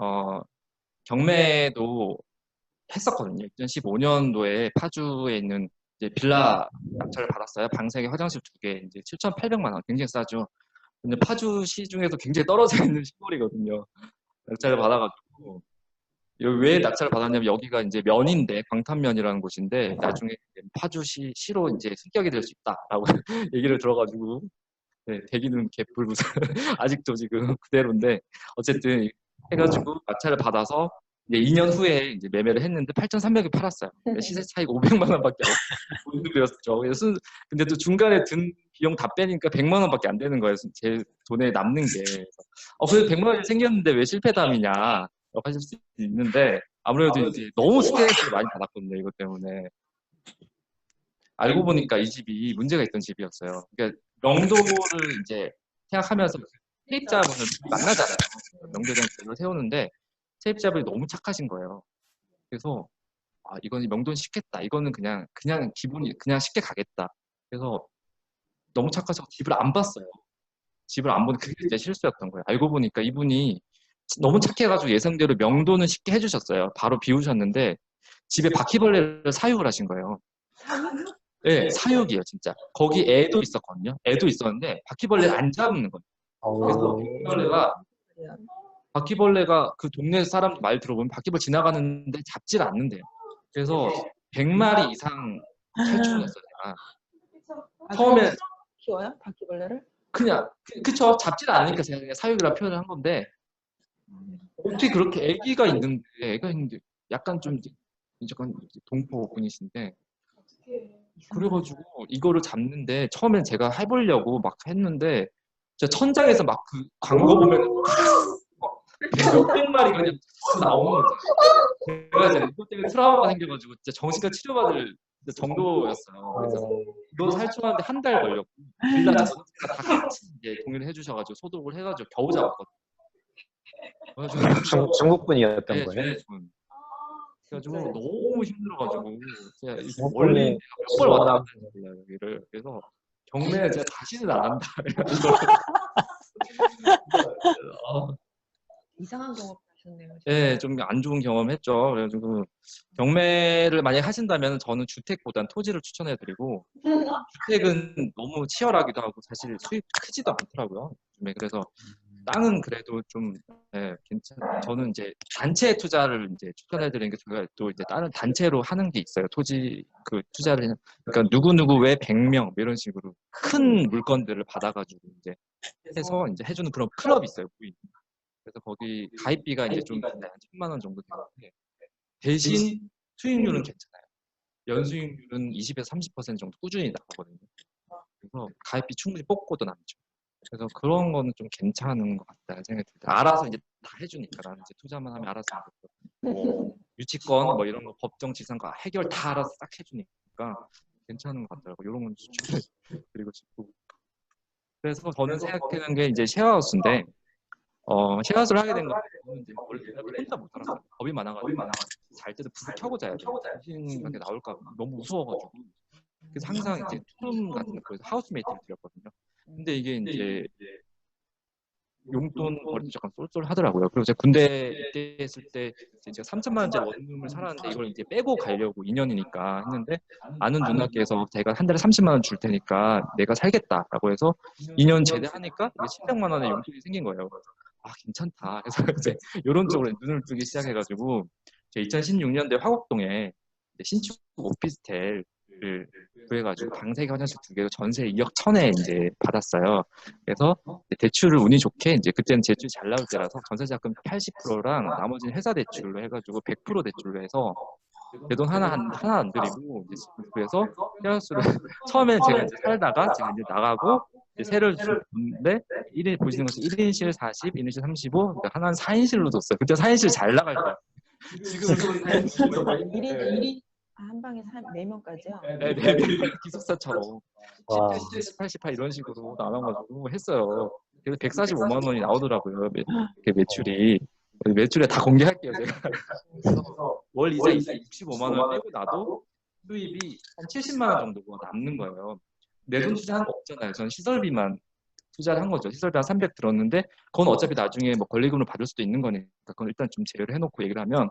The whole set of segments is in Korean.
어, 경매도 했었거든요. 2015년도에 파주에 있는 이제 빌라 낙찰을 받았어요. 방세개 화장실 2개, 이제 7,800만 원. 굉장히 싸죠. 근데 파주시 중에서 굉장히 떨어져 있는 시골이거든요. 낙찰을 받아가지고. 왜 낙찰을 받았냐면 여기가 이제 면인데, 광탄면이라는 곳인데, 나중에 파주시로 이제 승격이 될 수 있다라고 얘기를 들어가지고, 네, 대기는 개뿔무슨 아직도 지금 그대로인데, 어쨌든 해가지고 낙찰을 받아서 이제 2년 후에 이제 매매를 했는데 8,300에 팔았어요. 시세 차이가 500만 원밖에 못 드렸죠. 그래서 근데 또 중간에 든 비용 다 빼니까 100만 원밖에 안 되는 거예요. 제 돈에 남는 게. 그래도 100만 원이 생겼는데 왜 실패담이냐 하실 수 있는데, 아무래도 이제 너무 스트레스를 많이 받았거든요. 이것 때문에. 알고 보니까 이 집이 문제가 있던 집이었어요. 그러니까 명도를 이제 생각하면서 세입자분을 만나잖아요. 명도장 계획을 세우는데 세입자분이 너무 착하신 거예요. 그래서 이건 명도는 쉽겠다. 이거는 그냥 기분이 그냥 쉽게 가겠다. 그래서 너무 착하셔서 집을 안 봤어요. 집을 안 보는 그게 진짜 실수였던 거예요. 알고 보니까 이분이 너무 착해가지고 예상대로 명도는 쉽게 해주셨어요. 바로 비우셨는데 집에 바퀴벌레를 사육을 하신 거예요. 네, 사육이에요, 진짜. 거기 애도 있었거든요. 애도 있었는데 바퀴벌레를 안 잡는 거예요. 그래서 바퀴벌레가 그 동네 사람 말 들어보면 바퀴벌레 지나가는데 잡질 않는데요. 그래서 100마리 이상 살충을 했어요, 제가. 처음에 키워요? 바퀴벌레를? 그냥 그쵸, 잡질 않으니까 제가 그냥 사육이라 표현을 한 건데, 어떻게 그렇게 애가 있는데 약간 좀 약간 동포 분이신데, 그래가지고 이거를 잡는데 처음엔 제가 해보려고 막 했는데 진짜 천장에서 막 그 광고 보면 몇백 마리 그냥 나오는 거죠. 제가 이제 이것 때문에 트라우마가 생겨가지고 진짜 정신과 치료받을 정도였어요. 그래서 이거 살충하는데 한 달 걸렸고, 빌라 전체가 다 같이 이제 동의를 해주셔가지고 소독을 해가지고 겨우 잡았거든요. 중국 분이었던 네, 거예요? 분. 그래가지고 너무 힘들어가지고 제가 중국 멀리 분이 몇번 왔다 갔다 했어요, 여기를. 그래서 경매 제가 다시는 안 한다. 이상한 경험 하셨네요. 네, 좀 안 좋은 경험했죠. 그래가지고 경매를 만약 하신다면 저는 주택보단 토지를 추천해드리고, 주택은 너무 치열하기도 하고 사실 수입 크지도 않더라고요. 요즘에. 그래서 땅은 그래도 좀 저는 이제 단체 투자를 이제 추천해드리는 게, 제가 또 이제 다른 단체로 하는 게 있어요. 토지 그 투자를 그러니까 누구 왜 100명 이런 식으로 큰 물건들을 받아가지고 이제 해서 이제 해주는 그런 클럽이 있어요. 그래서 거기 가입비가 이제 좀 한 1,000만 원 정도 되는데 대신 수익률은 괜찮아요. 연수익률은 20에서 30% 정도 꾸준히 나오거든요. 그래서 가입비 충분히 뽑고도 남죠. 그래서 그런 거는 좀 괜찮은 것 같다 생각이 들어요. 알아서 이제 다 해주니까, 나는 이제 투자만 하면 알아서 뭐 유치권 뭐 이런 거 법정 지상과 해결 다 알아서 딱 해주니까 괜찮은 것 같더라고. 이런 건 추천드리고 싶고. 그래서 저는 생각하는 게 이제 쉐어하우스인데, 쉐어하우스를 하게 된 거는 이제 원래 혼자 못 살았어요. 겁이 많아가지고 잘 때도 불을 켜고 자야 돼요. 귀신같은 게 나올까 봐 너무 무서워가지고. 그래서 항상 이제 투룸 같은 거에서 하우스메이트를 드렸거든요. 근데 이게 이제 용돈 벌이도 약간 쏠쏠하더라고요. 그리고 제가 군대 입대했을 때 제가 3천만 원짜리 원룸을 살았는데 이걸 이제 빼고 가려고 2년이니까 했는데, 아는 누나께서 제가 한 달에 30만 원 줄 테니까 내가 살겠다라고 해서 2년 제대하니까 이게 700만 원의 용돈이 생긴 거예요. 괜찮다. 그래서 이제 이런 쪽으로 눈을 뜨기 시작해가지고, 제가 2016년도에 화곡동에 신축 오피스텔을 구해가지고 방세개 화장실 2개로 전세 2억 1천에 이제 받았어요. 그래서 대출을 운이 좋게 이제 그때는 대출이 잘 나올 때라서 전세자금 80%랑 나머지는 회사 대출로 해가지고 100% 대출로 해서 내 돈 하나 안 드리고 이제 그래서 쉐어하우스를 처음에 제가 이제 살다가 제가 이제 나가고 이제 세를 줬는데 1인 보시는 것처럼 1인실 40, 1인실 35, 그러니까 하나는 4인실로 줬어요. 그때 4인실 잘 나갈 때. 지금은 1인 한 방에 4명까지요? 네, 기숙사처럼 10대 18, 18 이런 식으로 나눠가지고 했어요. 그래서 145만 원이 나오더라고요. 매출이. 매출에 다 공개할게요, 제가. 그래서 월 이자 65만 원 빼고 나도 수입이 한 70만 원 정도가 남는 거예요. 내 돈 투자한 거 없잖아요. 전 시설비만 투자를 한 거죠. 시설비 한 300 들었는데 그건 어차피 나중에 뭐 권리금을 받을 수도 있는 거니까 그건 일단 좀 제외를 해놓고 얘기를 하면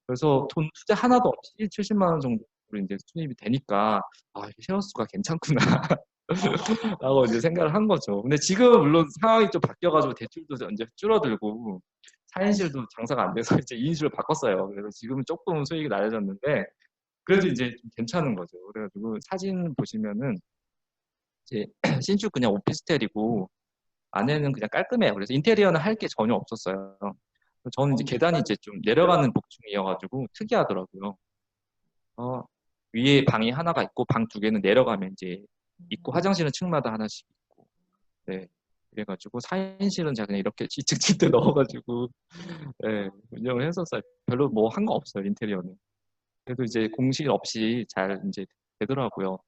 그래서 돈 투자 하나도 없이 70만 원 정도로 이제 수입이 되니까 아, 셰어수가 괜찮구나 라고 이제 생각을 한 거죠. 근데 지금 물론 상황이 좀 바뀌어가지고 대출도 이제 줄어들고 4인실도 장사가 안 돼서 이제 2인실로 바꿨어요. 그래서 지금은 조금 수익이 낮아졌는데 그래도 이제 좀 괜찮은 거죠. 그래가지고 사진 보시면은 이제 신축 그냥 오피스텔이고 안에는 그냥 깔끔해요. 그래서 인테리어는 할 게 전혀 없었어요. 저는 이제 계단이 이제 좀 내려가는 복층이어가지고 특이하더라고요. 어, 위에 방이 하나가 있고 방 두 개는 내려가면 이제 있고 화장실은 층마다 하나씩 있고 네. 그래가지고 4인실은 제가 그냥 이렇게 2층 침대 넣어가지고 네, 운영을 했었어요. 별로 뭐 한 거 없어요 인테리어는. 그래도 이제 공실 없이 잘 이제 되더라고요.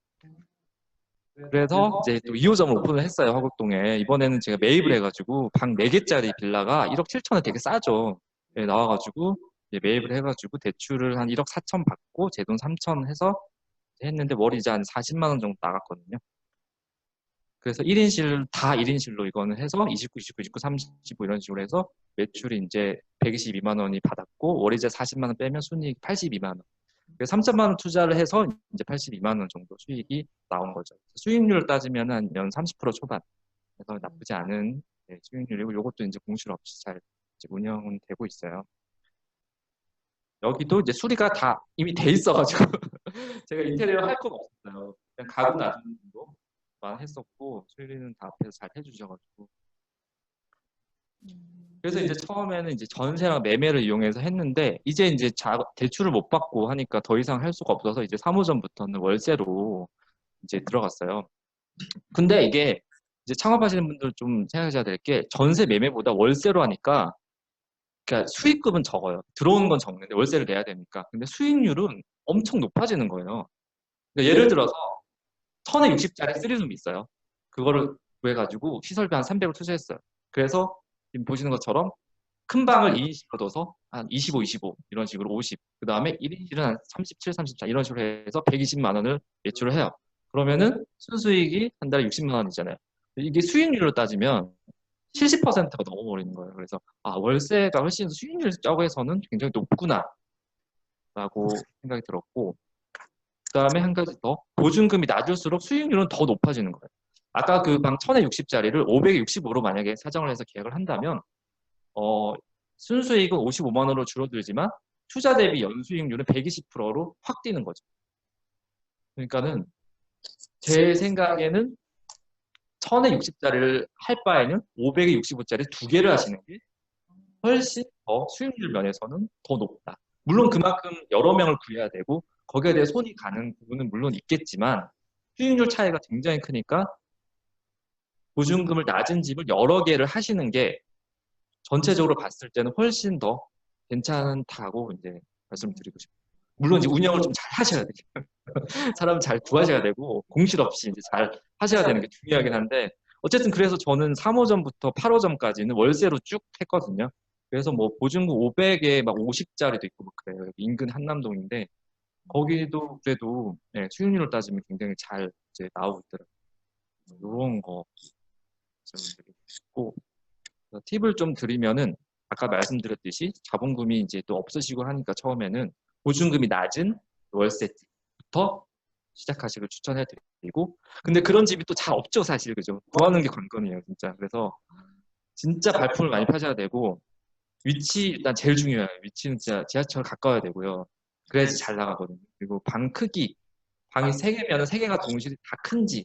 그래서 이제 또 2호점을 오픈을 했어요 화곡동에. 이번에는 제가 매입을 해가지고 방 4개짜리 빌라가 1억 7천에 되게 싸죠. 네, 나와가지고 이제 매입을 해가지고 대출을 한 1억 4천 받고 제 돈 3천 해서 했는데 월 이자 한 40만 원 정도 나갔거든요. 그래서 1인실 다 1인실로 이거는 해서 29, 29, 29, 35 이런 식으로 해서 매출이 이제 122만 원이 받았고 월이자 40만 원 빼면 순이익 82만 원. 그래서 3천만 원 투자를 해서 이제 82만 원 정도 수익이 나온 거죠. 수익률을 따지면 한 연 30% 초반. 그래서 나쁘지 않은 네, 수익률이고 이것도 이제 공실 없이 잘 이제 운영은 되고 있어요. 여기도 이제 수리가 다 이미 돼 있어가지고 제가 인테리어 할 건 없었어요. 그냥 가구 놔두는 정도만 했었고 수리는 다 앞에서 잘 해주셔가지고 그래서 이제 처음에는 이제 전세랑 매매를 이용해서 했는데 이제 대출을 못 받고 하니까 더 이상 할 수가 없어서 이제 3호점부터는 월세로 이제 들어갔어요. 근데 이게 이제 창업하시는 분들 좀 생각하셔야 될 게 전세 매매보다 월세로 하니까 그러니까 수익금은 적어요. 들어오는 건 적는데 월세를 내야 되니까. 근데 수익률은 엄청 높아지는 거예요. 그러니까 예를 들어서 1060짜리 쓰리룸이 있어요. 그거를 구해가지고 시설비 한 300을 투자했어요. 그래서 지금 보시는 것처럼 큰 방을 2인실로 둬서 한 25, 25 이런 식으로 50. 그 다음에 1인실은 한 37, 34 이런 식으로 해서 120만 원을 매출을 해요. 그러면은 순수익이 한 달에 60만 원이잖아요. 이게 수익률로 따지면 70%가 넘어버리는 거예요. 그래서 아 월세가 훨씬 수익률 적에서는 굉장히 높구나라고 생각이 들었고 그 다음에 한 가지 더 보증금이 낮을수록 수익률은 더 높아지는 거예요. 아까 그 방 1060짜리를 565로 만약에 사정을 해서 계약을 한다면 순수익은 55만 원으로 줄어들지만 투자 대비 연수익률은 120%로 확 뛰는 거죠. 그러니까는 제 생각에는 1060짜리를 할 바에는 565짜리 두 개를 하시는 게 훨씬 더 수익률 면에서는 더 높다. 물론 그만큼 여러 명을 구해야 되고 거기에 대해 손이 가는 부분은 물론 있겠지만 수익률 차이가 굉장히 크니까 보증금을 낮은 집을 여러 개를 하시는 게 전체적으로 봤을 때는 훨씬 더 괜찮다고 이제 말씀드리고 싶어요. 물론 이제 운영을 좀 잘 하셔야 돼요. 사람 잘 구하셔야 되고 공실 없이 이제 잘 하셔야 되는 게 중요하긴 한데 어쨌든 그래서 저는 3호점부터 8호점까지는 월세로 쭉 했거든요. 그래서 뭐 보증금 500에 막 50짜리도 있고 막 그래요. 여기 인근 한남동인데 거기도 그래도 네, 수익률을 따지면 굉장히 잘 이제 나오고 있더라고요. 이런 거 말씀드리고 싶고 팁을 좀 드리면은 아까 말씀드렸듯이 자본금이 이제 또 없으시고 하니까 처음에는 보증금이 낮은 월세부터 시작하시길 추천해 드리고 근데 그런 집이 또 잘 없죠 사실 그죠 구하는 게 관건이에요 진짜 그래서 진짜 발품을 많이 파셔야 되고 위치 일단 제일 중요해요 위치는 진짜 지하철 가까워야 되고요 그래야지 잘 나가거든요 그리고 방 크기 방이 3개면 3개가 동시에 다 큰지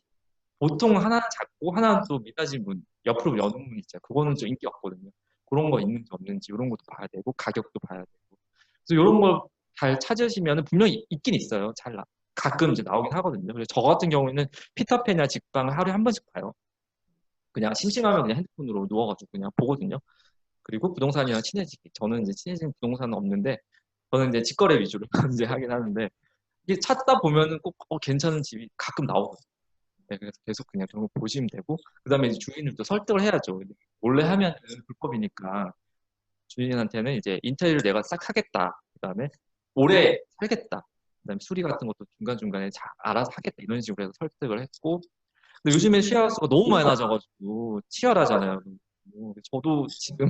보통 하나는 작고 하나는 또 미닫이 문 옆으로 여는 문 있잖아요 그거는 좀 인기 없거든요 그런 거 있는지 없는지 이런 것도 봐야 되고 가격도 봐야 되고 그래서 이런 걸 잘 찾으시면 분명히 있긴 있어요. 가끔 이제 나오긴 하거든요. 그래서 저 같은 경우에는 피터팬이나 직방을 하루에 한 번씩 봐요. 그냥 심심하면 그냥 핸드폰으로 누워가지고 그냥 보거든요. 그리고 부동산이랑 친해지기. 저는 이제 친해진 부동산은 없는데 저는 이제 직거래 위주로 이제 하긴 하는데 이게 찾다 보면은 꼭 괜찮은 집이 가끔 나오거든요. 네, 그래서 계속 그냥 그런 거 보시면 되고 그다음에 이제 주인을 또 설득을 해야죠. 몰래 하면 불법이니까 주인한테는 이제 인테리어를 내가 싹 하겠다. 그다음에 오래 살겠다. 그다음에 수리 같은 것도 중간중간에 잘 알아서 하겠다. 이런 식으로 해서 설득을 했고 근데 요즘에 쉐어하우스가 너무 많이 낮아가지고 치열하잖아요. 저도 지금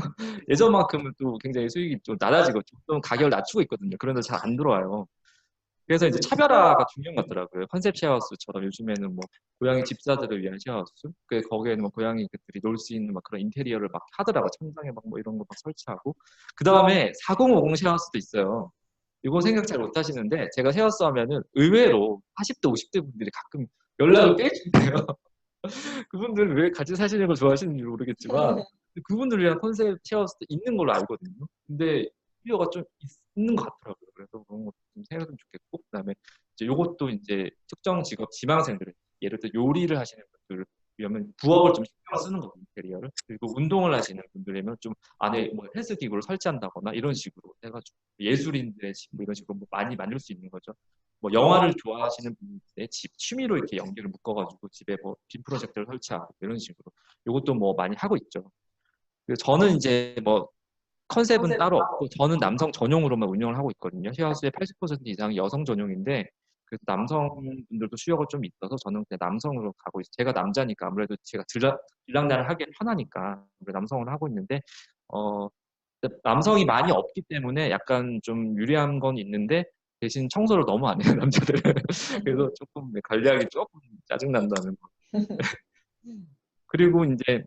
예전만큼은 또 굉장히 수익이 좀 낮아지고 좀 가격을 낮추고 있거든요. 그런데 잘 안 들어와요. 그래서 이제 차별화가 중요한 것 같더라고요. 컨셉 쉐어하우스처럼 요즘에는 뭐 고양이 집사들을 위한 쉐어하우스, 거기에는 뭐 고양이들이 놀 수 있는 막 그런 인테리어를 막 하더라고. 천장에 막 뭐 이런 거 막 설치하고. 그 다음에 4050 쉐어하우스도 있어요. 이거 생각 잘 못 하시는데 제가 쉐어하우스 하면은 의외로 40대, 50대 분들이 가끔 연락을 빼주세요. 그분들 왜 같이 사시는 걸 좋아하시는지 모르겠지만 그분들을 위한 컨셉 쉐어하우스도 있는 걸로 알거든요. 근데 필요가 좀 있는 것 같더라고요. 그래서 그런 것도 좀 생각하면 좋겠고, 그다음에 이제 요것도 이제 특정 직업 지망생들, 예를 들어 요리를 하시는 분들 이러면 부엌을 좀 신경 쓰는 거거든요, 인테리어를. 그리고 운동을 하시는 분들이면 좀 안에 뭐 헬스 기구를 설치한다거나 이런 식으로 해가지고 예술인들의 집 뭐 이런 식으로 뭐 많이 만들 수 있는 거죠. 뭐 영화를 좋아하시는 분들의 집 취미로 이렇게 연결을 묶어가지고 집에 뭐 빔 프로젝터를 설치하고 이런 식으로 이것도 뭐 많이 하고 있죠. 그래서 저는 이제 뭐 컨셉은 따로 없고 저는 남성 전용으로만 운영을 하고 있거든요. 쉐어하우스의 80% 이상이 여성 전용인데 그래서 남성분들도 수요가 좀 있어서 저는 그냥 남성으로 가고 있어요. 제가 남자니까 아무래도 제가 들락날을 하기 편하니까 남성으로 하고 있는데 어, 남성이 많이 없기 때문에 약간 좀 유리한 건 있는데 대신 청소를 너무 안 해요, 남자들은. 그래서 조금 관리하기 조금 짜증난다는 거. 그리고 이제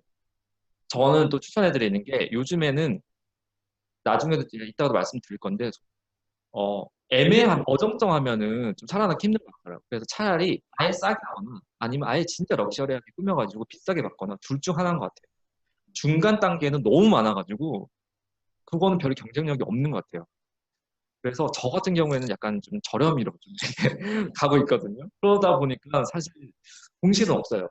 저는 또 추천해드리는 게 요즘에는 나중에도 제가 이따가도 말씀드릴 건데 애매한 어정쩡하면은 좀 살아남기 힘든 것 같더라고요. 그래서 차라리 아예 싸게 하거나 아니면 아예 진짜 럭셔리하게 꾸며가지고 비싸게 받거나 둘 중 하나인 것 같아요. 중간 단계는 너무 많아가지고 그거는 별 경쟁력이 없는 것 같아요. 그래서 저 같은 경우에는 약간 좀 저렴이로 좀 가고 있거든요. 그러다 보니까 사실 공실은 없어요.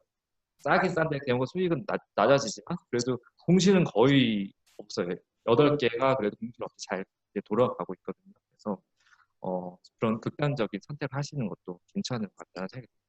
싸긴 싼데 경우 수익은 낮아지지만 그래도 공실은 거의 없어요. 8개가 그래도 공실 없이 잘 이제 돌아가고 있거든요. 그래서 그런 극단적인 선택을 하시는 것도 괜찮은 것 같다는 생각이 듭니다.